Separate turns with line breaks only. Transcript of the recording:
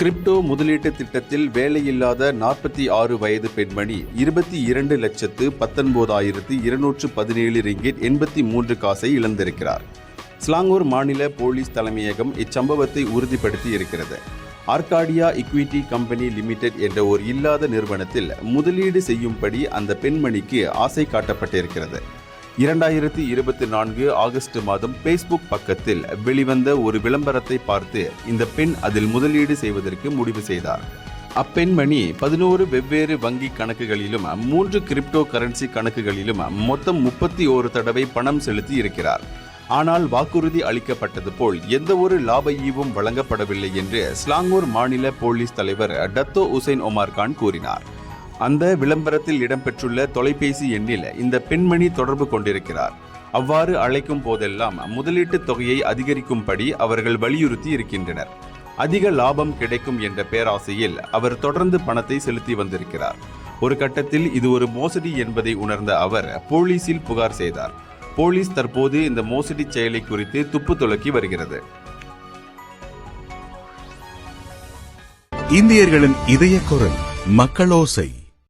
Crypto முதலீட்டு திட்டத்தில் வேலையில்லாத 46 வயது பெண்மணி 22,19,217 ரிங்கிட் 83 காசை இழந்திருக்கிறார். ஸ்லாங்கூர் மாநில போலீஸ் தலைமையகம் இச்சம்பவத்தை உறுதிப்படுத்தி இருக்கிறது. ஆர்காடியா ஈக்விட்டி கம்பெனி லிமிடெட் என்ற ஒரு இல்லாத நிறுவனத்தில் முதலீடு செய்யும்படி அந்த பெண்மணிக்கு ஆசை காட்டப்பட்டிருக்கிறது. 2024 ஆகஸ்ட் மாதம் பேஸ்புக் பக்கத்தில் வெளிவந்த ஒரு விளம்பரத்தை பார்த்து இந்த பெண் அதில் முதலீடு செய்வதற்கு முடிவு செய்தார். அப்பெண்மணி 11 வெவ்வேறு வங்கி கணக்குகளிலும் 3 கிரிப்டோ கரன்சி கணக்குகளிலும் மொத்தம் 31 தடவை பணம் செலுத்தி இருக்கிறார். ஆனால் வாக்குறுதி அளிக்கப்பட்டது போல் எந்த ஒரு லாப ஈவும் வழங்கப்படவில்லை என்று ஸ்லாங்கூர் மாநில போலீஸ் தலைவர் டத்தோ உசைன் ஒமார் கான் கூறினார். அந்த விளம்பரத்தில் இடம்பெற்றுள்ள தொலைபேசி எண்ணில் இந்த பெண்மணி தொடர்பு கொண்டிருக்கிறார். அவ்வாறு அழைக்கும் போதெல்லாம் முதலீட்டு தொகையை அதிகரிக்கும்படி அவர்கள் வலியுறுத்தி இருக்கின்றனர். அதிக லாபம் கிடைக்கும் என்ற பேராசையில் அவர் தொடர்ந்து பணத்தை செலுத்தி வந்திருக்கிறார். ஒரு கட்டத்தில் இது ஒரு மோசடி என்பதை உணர்ந்த அவர் போலீசில் புகார் செய்தார். போலீஸ் தற்போது இந்த மோசடி செயலை குறித்து துப்பு துலக்கி வருகிறது.
இந்தியர்களின் இதய குரல் மக்களோசை.